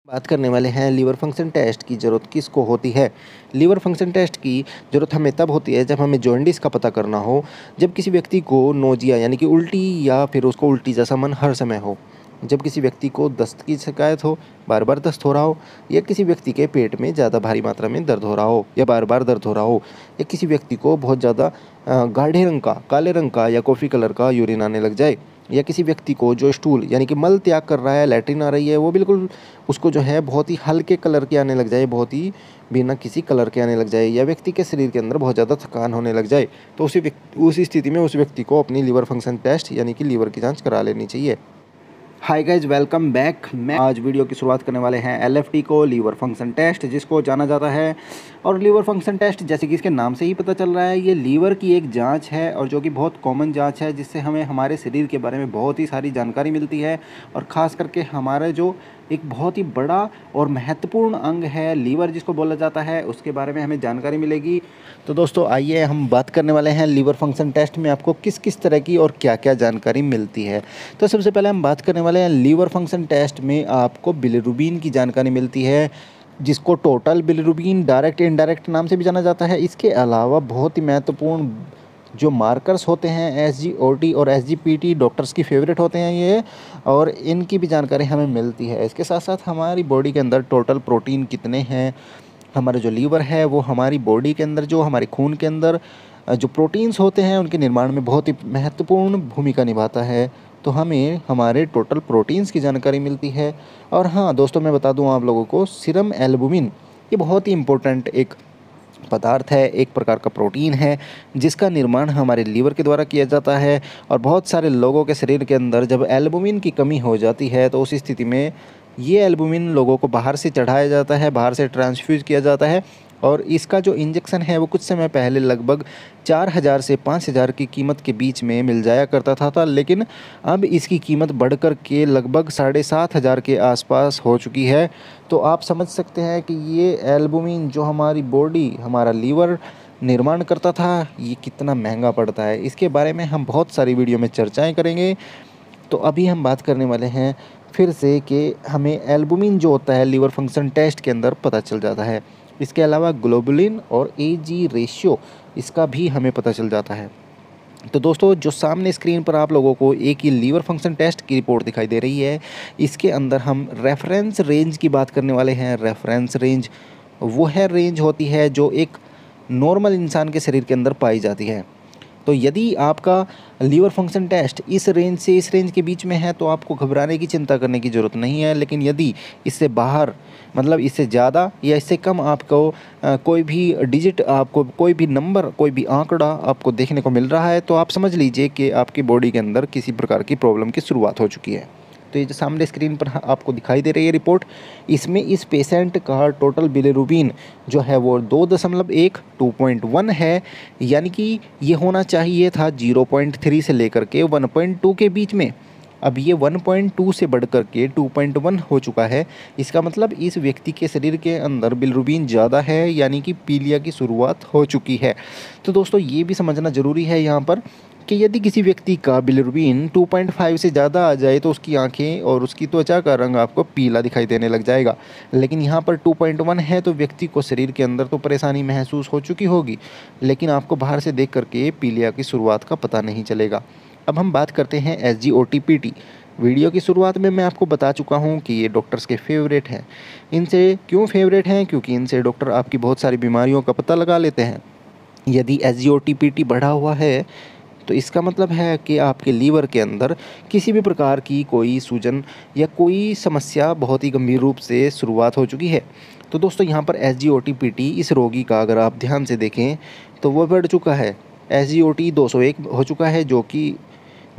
बात करने वाले हैं लीवर फंक्शन टेस्ट की ज़रूरत किसको होती है। लीवर फंक्शन टेस्ट की ज़रूरत हमें तब होती है जब हमें जॉन्डिस का पता करना हो, जब किसी व्यक्ति को नोजिया यानी कि उल्टी या फिर उसको उल्टी जैसा मन हर समय हो, जब किसी व्यक्ति को दस्त की शिकायत हो, बार बार दस्त हो रहा हो, या किसी व्यक्ति के पेट में ज़्यादा भारी मात्रा में दर्द हो रहा हो या बार बार दर्द हो रहा हो, या किसी व्यक्ति को बहुत ज़्यादा गाढ़े रंग का, काले रंग का या कॉफ़ी कलर का यूरिन आने लग जाए, या किसी व्यक्ति को जो स्टूल यानी कि मल त्याग कर रहा है, लैट्रिन आ रही है, वो बिल्कुल उसको जो है बहुत ही हल्के कलर के आने लग जाए, बहुत ही बिना किसी कलर के आने लग जाए, या व्यक्ति के शरीर के अंदर बहुत ज़्यादा थकान होने लग जाए, तो उस स्थिति में उस व्यक्ति को अपनी लीवर फंक्शन टेस्ट यानी कि लीवर की जांच करा लेनी चाहिए। Hi guys, welcome back. मैं आज वीडियो की शुरुआत करने वाले हैं एलएफटी को, लीवर फंक्शन टेस्ट जिसको जाना जाता है। और लीवर फंक्शन टेस्ट जैसे कि इसके नाम से ही पता चल रहा है, ये लीवर की एक जांच है और जो कि बहुत कॉमन जांच है, जिससे हमें हमारे शरीर के बारे में बहुत ही सारी जानकारी मिलती है। और ख़ास करके हमारा जो एक बहुत ही बड़ा और महत्वपूर्ण अंग है लीवर जिसको बोला जाता है, उसके बारे में हमें जानकारी मिलेगी। तो दोस्तों आइए हम बात करने वाले हैं लीवर फंक्शन टेस्ट में आपको किस किस तरह की और क्या क्या जानकारी मिलती है। तो सबसे पहले हम बात करने वाले हैं लीवर फंक्शन टेस्ट में आपको बिलिरुबिन की जानकारी मिलती है, जिसको टोटल बिलिरुबिन, डायरेक्ट इनडायरेक्ट नाम से भी जाना जाता है। इसके अलावा बहुत ही महत्वपूर्ण जो मार्कर्स होते हैं एसजीओटी और एसजीपीटी, डॉक्टर्स की फेवरेट होते हैं ये, और इनकी भी जानकारी हमें मिलती है। इसके साथ साथ हमारी बॉडी के अंदर टोटल प्रोटीन कितने हैं, हमारा जो लीवर है वो हमारी बॉडी के अंदर, जो हमारे खून के अंदर जो प्रोटीन्स होते हैं उनके निर्माण में बहुत ही महत्वपूर्ण भूमिका निभाता है, तो हमें हमारे टोटल प्रोटीन्स की जानकारी मिलती है। और हाँ दोस्तों, मैं बता दूँ आप लोगों को, सीरम एल्बुमिन ये बहुत ही इम्पोर्टेंट एक पदार्थ है, एक प्रकार का प्रोटीन है जिसका निर्माण हमारे लीवर के द्वारा किया जाता है। और बहुत सारे लोगों के शरीर के अंदर जब एल्बुमिन की कमी हो जाती है तो उस स्थिति में ये एल्बुमिन लोगों को बाहर से चढ़ाया जाता है, बाहर से ट्रांसफ्यूज किया जाता है। और इसका जो इंजेक्शन है वो कुछ समय पहले लगभग 4000 से 5000 की कीमत के बीच में मिल जाया करता था, लेकिन अब इसकी कीमत बढ़कर के लगभग 7500 के आसपास हो चुकी है। तो आप समझ सकते हैं कि ये एल्बुमिन जो हमारी बॉडी, हमारा लीवर निर्माण करता था, ये कितना महंगा पड़ता है। इसके बारे में हम बहुत सारी वीडियो में चर्चाएं करेंगे। तो अभी हम बात करने वाले हैं फिर से कि हमें एल्बुमिन जो होता है लीवर फंक्शन टेस्ट के अंदर पता चल जाता है। इसके अलावा ग्लोबुलिन और एजी रेशियो इसका भी हमें पता चल जाता है। तो दोस्तों जो सामने स्क्रीन पर आप लोगों को एक ही लीवर फंक्शन टेस्ट की रिपोर्ट दिखाई दे रही है, इसके अंदर हम रेफरेंस रेंज की बात करने वाले हैं। रेफरेंस रेंज वो है रेंज होती है जो एक नॉर्मल इंसान के शरीर के अंदर पाई जाती है। तो यदि आपका लीवर फंक्शन टेस्ट इस रेंज से इस रेंज के बीच में है तो आपको घबराने की, चिंता करने की ज़रूरत नहीं है। लेकिन यदि इससे बाहर, मतलब इससे ज़्यादा या इससे कम आपको कोई भी डिजिट, आपको कोई भी नंबर, कोई भी आंकड़ा आपको देखने को मिल रहा है, तो आप समझ लीजिए कि आपकी बॉडी के अंदर किसी प्रकार की प्रॉब्लम की शुरुआत हो चुकी है। तो ये जो सामने स्क्रीन पर आपको दिखाई दे रही है रिपोर्ट, इसमें इस पेशेंट का टोटल बिलिरुबिन जो है वो 2.1 2.1 है, यानी कि ये होना चाहिए था 0.3 से लेकर के 1.2 के बीच में। अब ये 1.2 से बढ़ कर के 2.1 हो चुका है। इसका मतलब इस व्यक्ति के शरीर के अंदर बिलिरुबिन ज़्यादा है, यानी कि पीलिया की शुरुआत हो चुकी है। तो दोस्तों ये भी समझना ज़रूरी है यहाँ पर कि यदि किसी व्यक्ति का बिलिरुबिन 2.5 से ज़्यादा आ जाए तो उसकी आंखें और उसकी त्वचा का रंग आपको पीला दिखाई देने लग जाएगा। लेकिन यहाँ पर 2.1 है तो व्यक्ति को शरीर के अंदर तो परेशानी महसूस हो चुकी होगी, लेकिन आपको बाहर से देख करके पीलिया की शुरुआत का पता नहीं चलेगा। अब हम बात करते हैं एसजीओटी-पीटी। वीडियो की शुरुआत में मैं आपको बता चुका हूँ कि ये डॉक्टर्स के फेवरेट हैं। इनसे क्यों फेवरेट हैं? क्योंकि इनसे डॉक्टर आपकी बहुत सारी बीमारियों का पता लगा लेते हैं। यदि एसजीओटी-पीटी बढ़ा हुआ है तो इसका मतलब है कि आपके लीवर के अंदर किसी भी प्रकार की कोई सूजन या कोई समस्या बहुत ही गंभीर रूप से शुरुआत हो चुकी है। तो दोस्तों यहाँ पर एसजीओटी-पीटी इस रोगी का अगर आप ध्यान से देखें तो वो बढ़ चुका है। एसजीओटी 201 हो चुका है, जो कि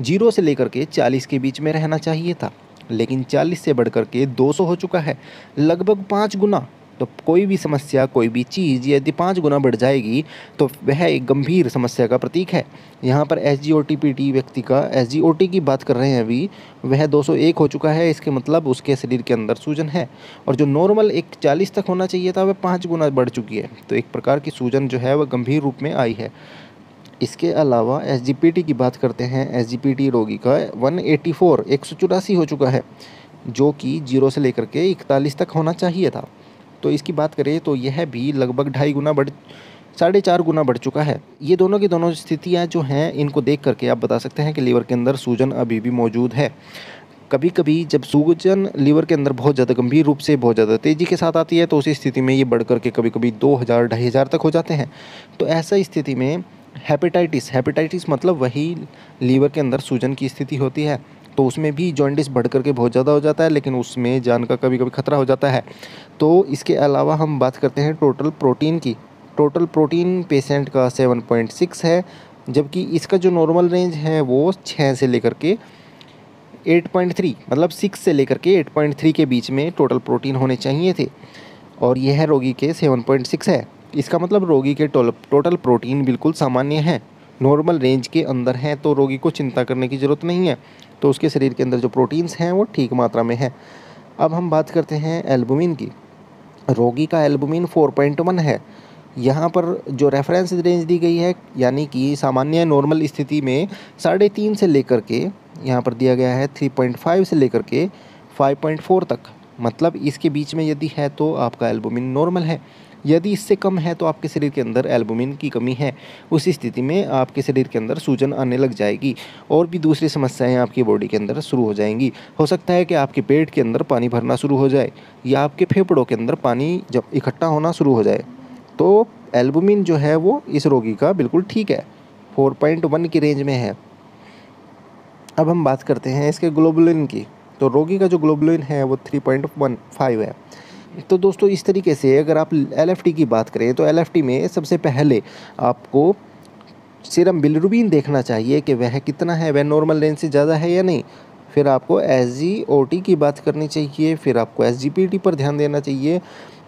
0 से लेकर के 40 के बीच में रहना चाहिए था, लेकिन 40 से बढ़ कर के 200 हो चुका है, लगभग 5 गुना। तो कोई भी समस्या, कोई भी चीज़ यदि 5 गुना बढ़ जाएगी तो वह एक गंभीर समस्या का प्रतीक है। यहाँ पर एसजीओटी-पीटी व्यक्ति का, एसजीओटी की बात कर रहे हैं अभी, वह 201 हो चुका है। इसके मतलब उसके शरीर के अंदर सूजन है, और जो नॉर्मल एक 40 तक होना चाहिए था वह 5 गुना बढ़ चुकी है। तो एक प्रकार की सूजन जो है वह गंभीर रूप में आई है। इसके अलावा एसजीपीटी की बात करते हैं। एसजीपीटी रोगी का 184 184 हो चुका है। जो कि 0 से लेकर के 41 तक होना चाहिए था। तो इसकी बात करें तो यह भी लगभग 4.5 गुना बढ़ चुका है। ये दोनों की दोनों स्थितियाँ जो हैं, इनको देख करके आप बता सकते हैं कि लीवर के अंदर सूजन अभी भी मौजूद है। कभी कभी जब सूजन लीवर के अंदर बहुत ज़्यादा गंभीर रूप से, बहुत ज़्यादा तेज़ी के साथ आती है, तो उसी स्थिति में ये बढ़ करके कभी कभी 2000 2500 तक हो जाते हैं। तो ऐसा स्थिति में हेपेटाइटिस मतलब वही लीवर के अंदर सूजन की स्थिति होती है। तो उसमें भी जॉन्डिस बढ़ करके बहुत ज़्यादा हो जाता है, लेकिन उसमें जान का कभी कभी खतरा हो जाता है। तो इसके अलावा हम बात करते हैं टोटल प्रोटीन की। टोटल प्रोटीन पेशेंट का 7.6 है, जबकि इसका जो नॉर्मल रेंज है वो 6 से लेकर के 8.3, मतलब 6 से लेकर के 8.3 के बीच में टोटल प्रोटीन होने चाहिए थे, और यह रोगी के 7.6 है। इसका मतलब रोगी के टोटल प्रोटीन बिल्कुल सामान्य है, नॉर्मल रेंज के अंदर है, तो रोगी को चिंता करने की ज़रूरत नहीं है। तो उसके शरीर के अंदर जो प्रोटीन्स हैं वो ठीक मात्रा में है। अब हम बात करते हैं एल्बुमिन की। रोगी का एल्बुमिन 4.1 है। यहाँ पर जो रेफरेंस रेंज दी गई है, यानी कि सामान्य नॉर्मल स्थिति में 3.5 से लेकर के यहाँ पर दिया गया है 3.5 से लेकर के 5.4 तक, मतलब इसके बीच में यदि है तो आपका एल्बुमिन नॉर्मल है। यदि इससे कम है तो आपके शरीर के अंदर एल्बुमिन की कमी है। उस स्थिति में आपके शरीर के अंदर सूजन आने लग जाएगी, और भी दूसरी समस्याएं आपकी बॉडी के अंदर शुरू हो जाएंगी। हो सकता है कि आपके पेट के अंदर पानी भरना शुरू हो जाए, या आपके फेफड़ों के अंदर पानी जब इकट्ठा होना शुरू हो जाए। तो एल्बुमिन जो है वो इस रोगी का बिल्कुल ठीक है, 4.1 की रेंज में है। अब हम बात करते हैं इसके ग्लोबुलिन की। तो रोगी का जो ग्लोबुलिन है वो 3.15 है। तो दोस्तों, इस तरीके से अगर आप एलएफटी की बात करें तो एलएफटी में सबसे पहले आपको सीरम बिलिरुबिन देखना चाहिए कि वह कितना है, वह नॉर्मल रेंज से ज़्यादा है या नहीं। फिर आपको एसजीओटी की बात करनी चाहिए, फिर आपको एसजीपीटी पर ध्यान देना चाहिए,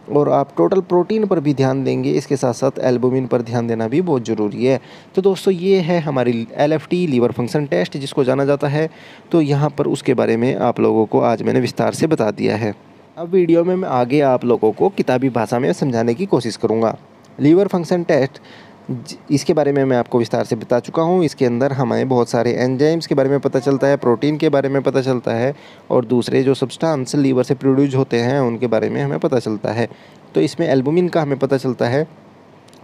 और आप टोटल प्रोटीन पर भी ध्यान देंगे। इसके साथ साथ एल्बुमिन पर ध्यान देना भी बहुत ज़रूरी है। तो दोस्तों, ये है हमारी एलएफटी लीवर फंक्शन टेस्ट, जिसको जाना जाता है। तो यहाँ पर उसके बारे में आप लोगों को आज मैंने विस्तार से बता दिया है। अब वीडियो में मैं आगे आप लोगों को किताबी भाषा में समझाने की कोशिश करूँगा। लीवर फंक्शन टेस्ट, इसके बारे में मैं आपको विस्तार से बता चुका हूँ। इसके अंदर हमें बहुत सारे एंजाइम्स के बारे में पता चलता है, प्रोटीन के बारे में पता चलता है, और दूसरे जो सब्सटेंस लीवर से प्रोड्यूस होते हैं उनके बारे में हमें पता चलता है। तो इसमें एल्बुमिन का हमें पता चलता है।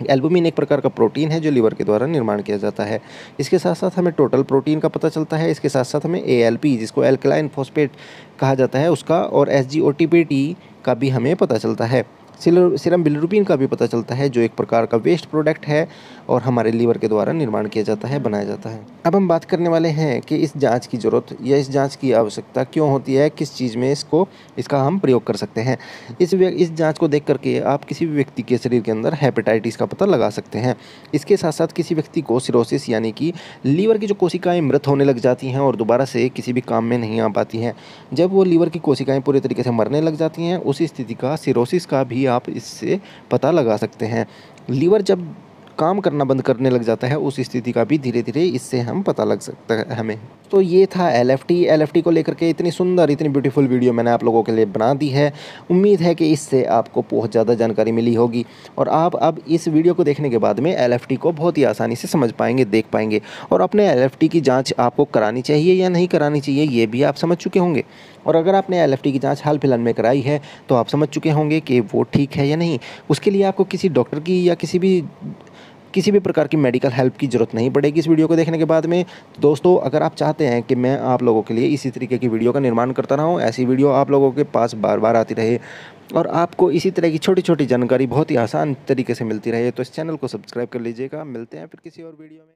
एल्बुमिन एक प्रकार का प्रोटीन है जो लीवर के द्वारा निर्माण किया जाता है। इसके साथ साथ हमें टोटल प्रोटीन का पता चलता है। इसके साथ साथ हमें एएलपी, जिसको एल्कलाइन फॉस्फेट कहा जाता है, उसका, और एसजीओटीपीटी का भी हमें पता चलता है। सीरम बिलिरुबिन का भी पता चलता है, जो एक प्रकार का वेस्ट प्रोडक्ट है और हमारे लीवर के द्वारा निर्माण किया जाता है, बनाया जाता है। अब हम बात करने वाले हैं कि इस जांच की ज़रूरत या इस जांच की आवश्यकता क्यों होती है, किस चीज़ में इसका हम प्रयोग कर सकते हैं। इस जांच को देख करके आप किसी भी व्यक्ति के शरीर के अंदर हेपेटाइटिस का पता लगा सकते हैं। इसके साथ साथ किसी व्यक्ति को सिरोसिस, यानी कि लीवर की जो कोशिकाएँ मृत होने लग जाती हैं और दोबारा से किसी भी काम में नहीं आ पाती हैं, जब वो लीवर की कोशिकाएँ पूरे तरीके से मरने लग जाती हैं, उस स्थिति का, सिरोसिस का भी आप इससे पता लगा सकते हैं। लीवर जब काम करना बंद करने लग जाता है, उस स्थिति का भी धीरे धीरे इससे हम पता लग सकता है हमें। तो ये था एलएफटी को लेकर के इतनी सुंदर, इतनी ब्यूटीफुल वीडियो मैंने आप लोगों के लिए बना दी है। उम्मीद है कि इससे आपको बहुत ज़्यादा जानकारी मिली होगी, और आप अब इस वीडियो को देखने के बाद में एलएफटी को बहुत ही आसानी से समझ पाएंगे, देख पाएंगे, और अपने एलएफटी की जाँच आपको करानी चाहिए या नहीं करानी चाहिए ये भी आप समझ चुके होंगे। और अगर आपने एलएफटी की जांच हाल फिलहाल में कराई है तो आप समझ चुके होंगे कि वो ठीक है या नहीं। उसके लिए आपको किसी डॉक्टर की या किसी भी प्रकार की मेडिकल हेल्प की ज़रूरत नहीं पड़ेगी इस वीडियो को देखने के बाद में। दोस्तों, अगर आप चाहते हैं कि मैं आप लोगों के लिए इसी तरीके की वीडियो का निर्माण करता रहूं, ऐसी वीडियो आप लोगों के पास बार बार आती रहे, और आपको इसी तरह की छोटी छोटी जानकारी बहुत ही आसान तरीके से मिलती रहे, तो इस चैनल को सब्सक्राइब कर लीजिएगा। मिलते हैं फिर किसी और वीडियो में।